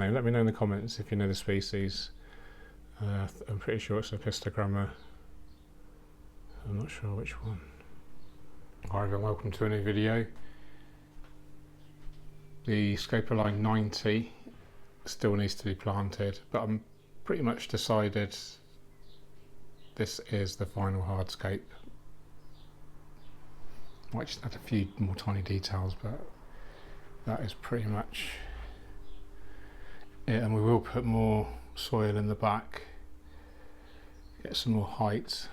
Now, let me know in the comments if you know the species. I'm pretty sure it's a pistogramma. I'm not sure which one. Hi everyone, welcome to a new video. The Scopoline 90 still needs to be planted, but I'm pretty much decided this is the final hardscape. Might just add a few more tiny details, but that is pretty much it. And we will put more soil in the back, get some more height,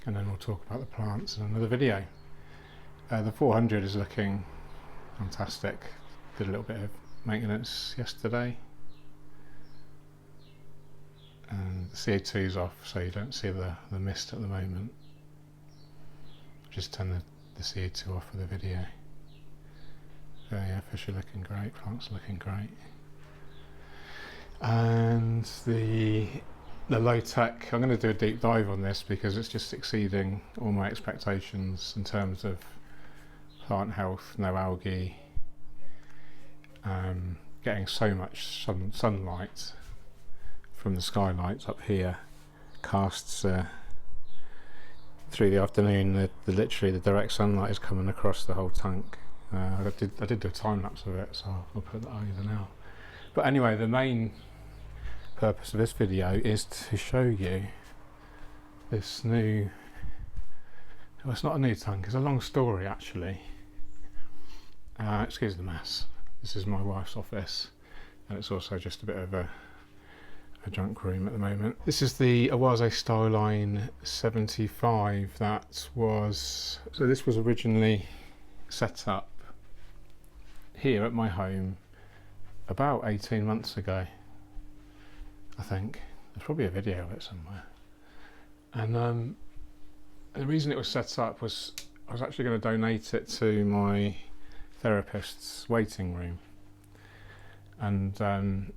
and then we'll talk about the plants in another video. The 400 is looking fantastic. Did a little bit of maintenance yesterday, and the CO2 is off, so you don't see the mist at the moment. Just turn the CO2 off for the video. So yeah, fish are looking great, plants are looking great, and the low tech, I'm going to do a deep dive on this because it's just exceeding all my expectations in terms of plant health, no algae, getting so much sunlight from the skylights up here casts through the afternoon. Literally the direct sunlight is coming across the whole tank. I did do a time lapse of it, so I'll put that over now. But anyway, the main purpose of this video is to show you this new, well, it's not a new tank, it's a long story actually. Excuse the mess. This is my wife's office, and it's also just a bit of a junk room at the moment. This is the Awase Styline 75. This was originally set up here at my home about 18 months ago, I think. There's probably a video of it somewhere. And the reason it was set up was I was actually going to donate it to my therapist's waiting room, and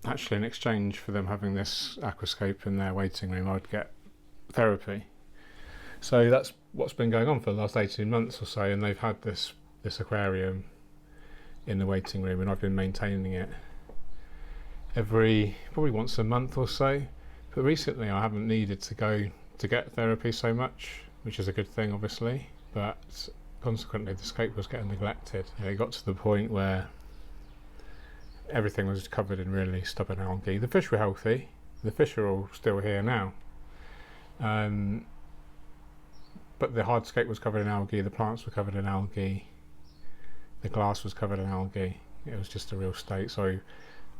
actually in exchange for them having this aquascape in their waiting room, I'd get therapy. So that's what's been going on for the last 18 months or so, and they've had this aquarium in the waiting room, and I've been maintaining it probably once a month or so. But recently I haven't needed to go to get therapy so much, which is a good thing obviously, but consequently the scape was getting neglected. It got to the point where everything was covered in really stubborn algae. The fish were healthy, the fish are all still here now, but the hardscape was covered in algae, the plants were covered in algae, the glass was covered in algae. It was just a real state. So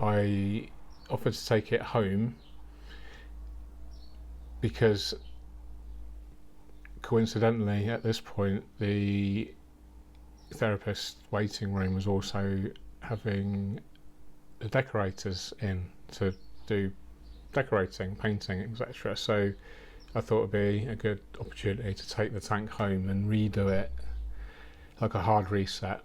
I offered to take it home because coincidentally at this point the therapist waiting room was also having the decorators in to do decorating, painting, etc. So I thought it'd be a good opportunity to take the tank home and redo it like a hard reset,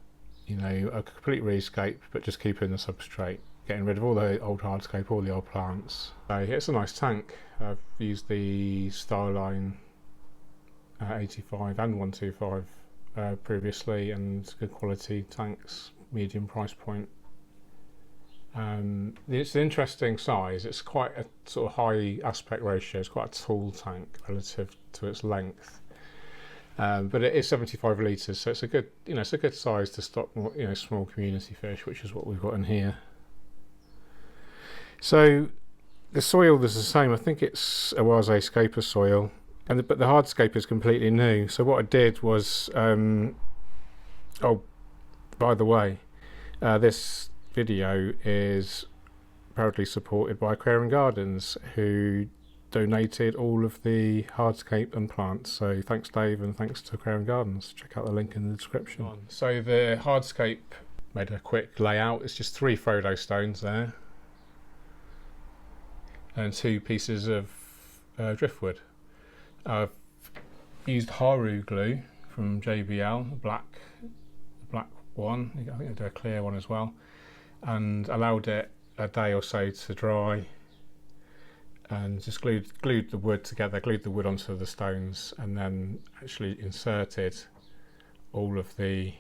you know, a complete rescape, but just keeping the substrate, getting rid of all the old hardscape, all the old plants. So it's a nice tank. I've used the Styline 85 and 125 previously, and good quality tanks, medium price point. It's an interesting size. It's quite a sort of high aspect ratio. It's quite a tall tank relative to its length, but it is 75 litres, so it's a good, you know, it's a good size to stock more, you know, small community fish, which is what we've got in here. So the soil is the same. I think it's Awase Scaper soil, but the hardscape is completely new. So what I did was, oh, by the way, this video is proudly supported by Aquarium Gardens, who donated all of the hardscape and plants. So thanks Dave, and thanks to Aquarium Gardens. Check out the link in the description. So the hardscape, made a quick layout. It's just 3 Frodo stones there and 2 pieces of driftwood. I've used Haru glue from JBL, a black one. I think I do a clear one as well, and allowed it a day or so to dry, and just glued the wood together, glued the wood onto the stones, and then actually inserted all of the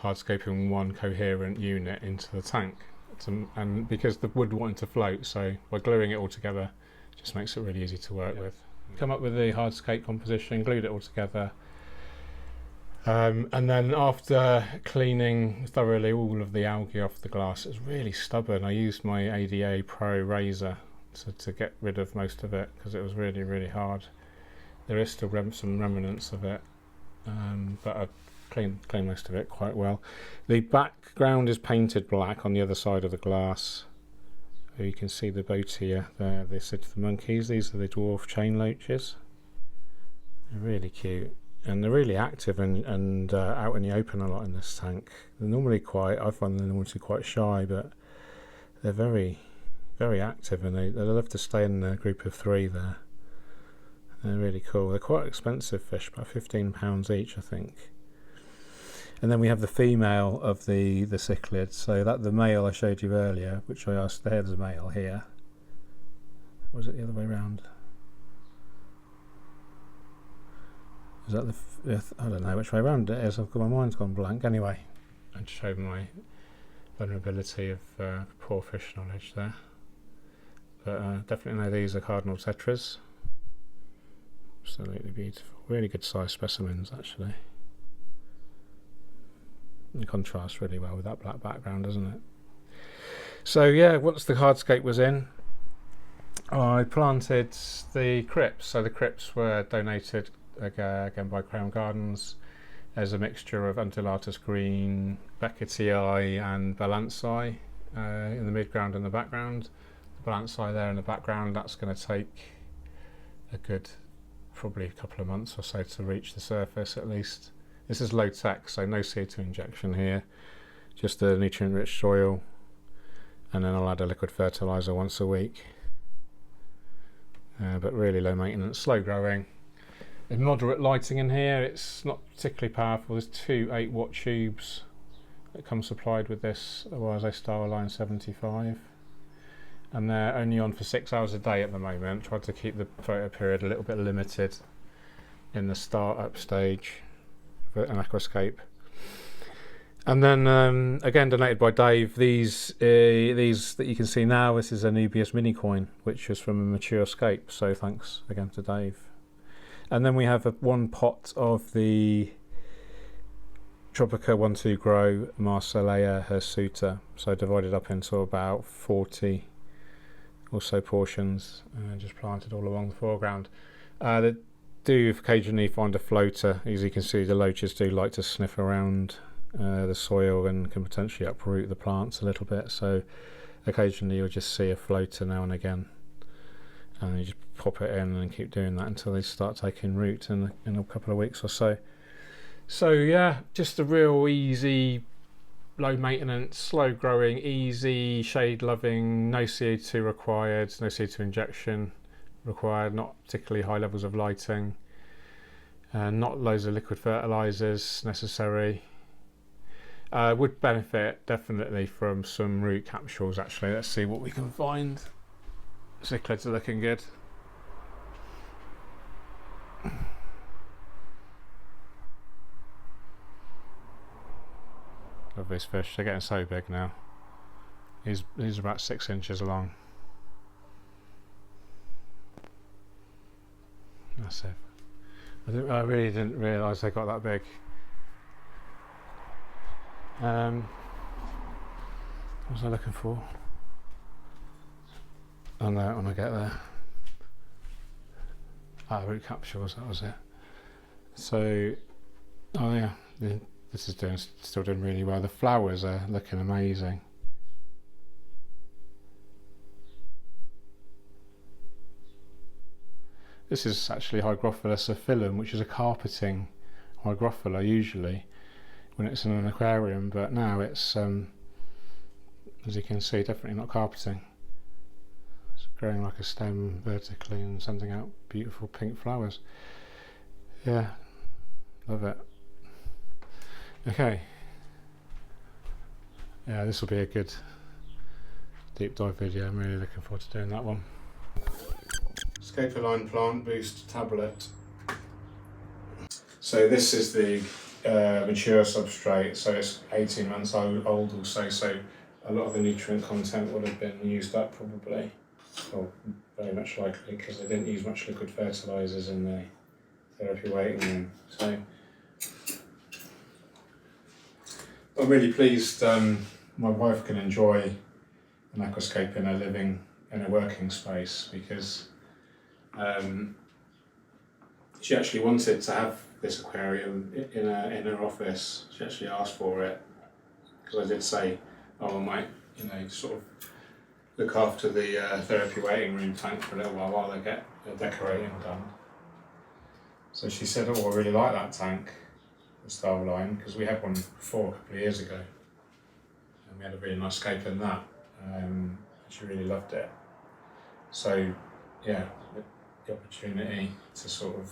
hardscaping one coherent unit into the tank, and because the wood wanted to float, so by gluing it all together just makes it really easy to work with. Come up with the hardscape composition, glued it all together, and then after cleaning thoroughly all of the algae off the glass, it was really stubborn. I used my ADA Pro razor to get rid of most of it because it was really, really hard. There is still some remnants of it, but I cleaned most of it quite well. The background is painted black on the other side of the glass. You can see the boat here there. They said the monkeys. These are the dwarf chain loaches. They're really cute, and they're really active and out in the open a lot in this tank. They're normally I find them normally quite shy, but they're very, very active, and they love to stay in a group of 3 there. They're really cool. They're quite expensive fish, about £15 each, I think. And then we have the female of the cichlids. So that the male I showed you earlier, which I asked, there's a male here. Or was it the other way around? Is that I don't know which way around it is. My mind's gone blank. Anyway, I'd show my vulnerability of poor fish knowledge there. But definitely know these are cardinal tetras. Absolutely beautiful. Really good size specimens, actually. It contrasts really well with that black background, doesn't it? So yeah, once the hardscape was in, I planted the crypts. So the crypts were donated again by Crown Gardens. There's a mixture of undulatus green, Beckettii and Balancei in the midground and the background. The Balancei there in the background, that's going to take a good probably a couple of months or so to reach the surface at least. This is low tech, so no CO2 injection here, just a nutrient rich soil, and then I'll add a liquid fertilizer once a week. But really low maintenance, slow growing. There's moderate lighting in here. It's not particularly powerful. There's 2 8-watt tubes that come supplied with this Oase Star Line 75, and they're only on for 6 hours a day at the moment. Tried to keep the photo period a little bit limited in the start-up stage of an aquascape. And then again donated by Dave, these that you can see now, this is a Nubius mini coin, which was from a mature scape, so thanks again to Dave. And then we have one pot of the Tropica 1-2 Grow Marcellea hirsuta, so divided up into about 40 or so portions, and just planted all along the foreground. They do occasionally find a floater. As you can see, the loaches do like to sniff around the soil and can potentially uproot the plants a little bit, so occasionally you'll just see a floater now and again, and you just pop it in and keep doing that until they start taking root in a couple of weeks or so. So yeah, just a real easy, low maintenance, slow growing, easy, shade loving, no CO2 required, no CO2 injection required, not particularly high levels of lighting, not loads of liquid fertilizers necessary. Would benefit definitely from some root capsules actually. Let's see what we can find. Cichlids are looking good. Love these fish, they're getting so big now. These are about 6 inches long. That's it. I really didn't realise they got that big. What was I looking for? Oh no, when I get there. Root capsules, that was it. So, oh yeah, this is still doing really well. The flowers are looking amazing. This is actually Hygrophilus aphyllum, which is a carpeting Hygrophila usually when it's in an aquarium, but now it's, as you can see, definitely not carpeting. It's growing like a stem vertically and sending out beautiful pink flowers. Yeah, love it. Okay. Yeah, this will be a good deep dive video. I'm really looking forward to doing that one. Scapoline Plant Boost Tablet. So this is the mature substrate, so it's 18 months old also, so a lot of the nutrient content would have been used up probably, or very much likely, because they didn't use much liquid fertilisers in the therapy waiting room. So I'm really pleased my wife can enjoy an aquascape in her living, in her working space, because she actually wanted to have this aquarium in her office. She actually asked for it, because I did say, oh, I might, sort of look after the therapy waiting room tank for a little while they get the decorating done. So she said, oh, I really like that tank, the Star Line, because we had one before a couple of years ago, and we had a really nice scape in that. She really loved it. So yeah, the opportunity to sort of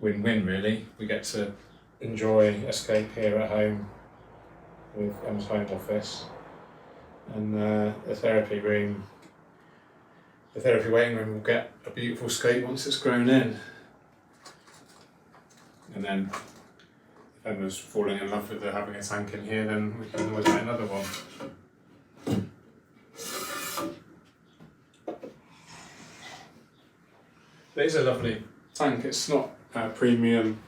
win-win really. We get to enjoy Escape here at home with Emma's home office, and the therapy waiting room will get a beautiful scape once it's grown in. And then if Emma's falling in love with having a tank in here, then we can always make another one. It is a lovely tank. It's not a premium,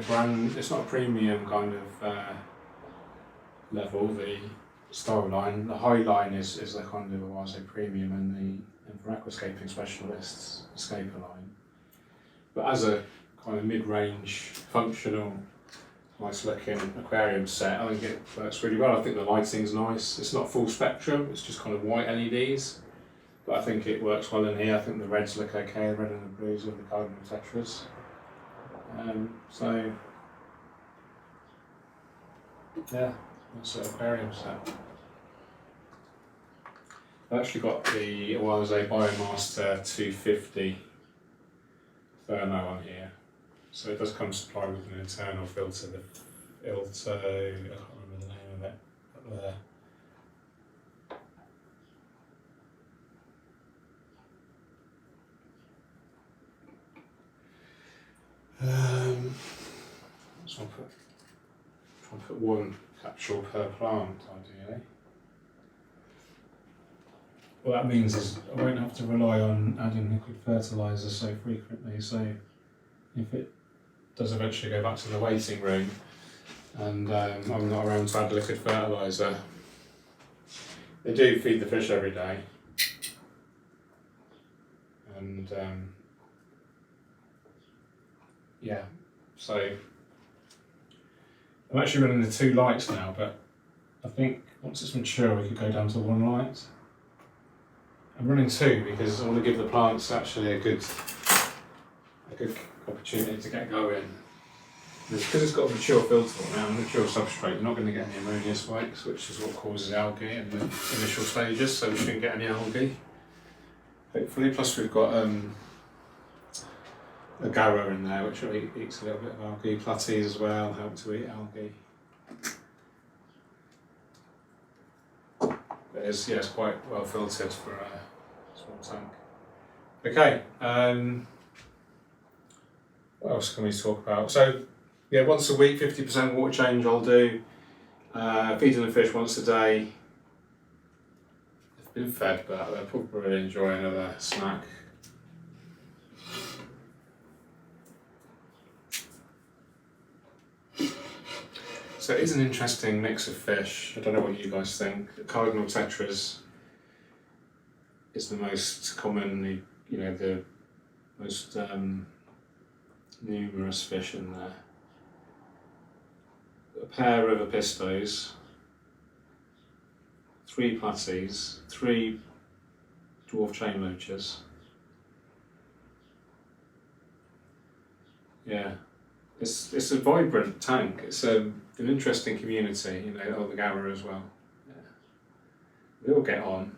brand. It's not a premium kind of level. The Star Line, the High Line is the kind of, I say, premium, and for aquascaping specialists, Escaper line. But as a kind of mid-range, functional, nice-looking aquarium set, I think it works really well. I think the lighting's nice. It's not full spectrum. It's just kind of white LEDs. But I think it works well in here. I think the reds look okay, the red and the blues with the cardinal tetras. So, yeah, that's an aquarium set. I've actually got the Oase Biomaster 250 thermo on here. So it does come supplied with an internal filter, I can't remember the name of it, up there. So I'll put one capsule per plant, ideally. What that means is I won't have to rely on adding liquid fertiliser so frequently, so if it does eventually go back to the waiting room and I'm not around to add liquid fertiliser, they do feed the fish every day, and yeah, so I'm actually running the 2 lights now, but I think once it's mature we could go down to 1 light. I'm running 2 because I want to give the plants actually a good opportunity to get going. Because it's got a mature filter now, a mature substrate, you're not going to get any ammonia spikes, which is what causes algae in the initial stages, so we shouldn't get any algae, hopefully. Plus we've got a Garra in there, which eats a little bit of algae. Platies as well help to eat algae. But it's quite well filtered for a small tank. Okay, what else can we talk about? So, yeah, once a week, 50% water change I'll do. Feeding the fish once a day. They've been fed, but they're probably really enjoying another snack. So it is an interesting mix of fish. I don't know what you guys think. The cardinal tetras is the most commonly, the most numerous fish in there. A pair of apistos, 3 platies, 3 dwarf chain loaches. Yeah, it's a vibrant tank. It's an interesting community. All the Garra as well. Yeah. They all get on.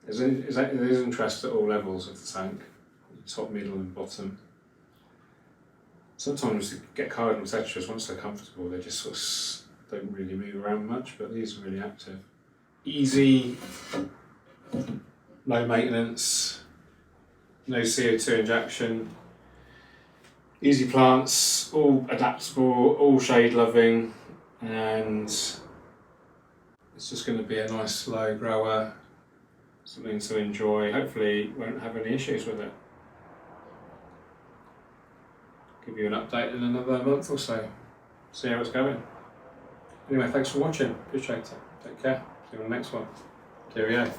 There's interest at all levels of the tank, top, middle, and bottom. Sometimes you get cardinal tetras, once they're comfortable, they just sort of don't really move around much, but these are really active. Easy, low maintenance, no CO2 injection. easy plants, all adaptable, all shade loving, and it's just going to be a nice slow grower, something to enjoy. Hopefully won't have any issues with it. Give you an update in another month or so, see how it's going. Anyway, thanks for watching, appreciate it, take care, see you on the next one, cheerio.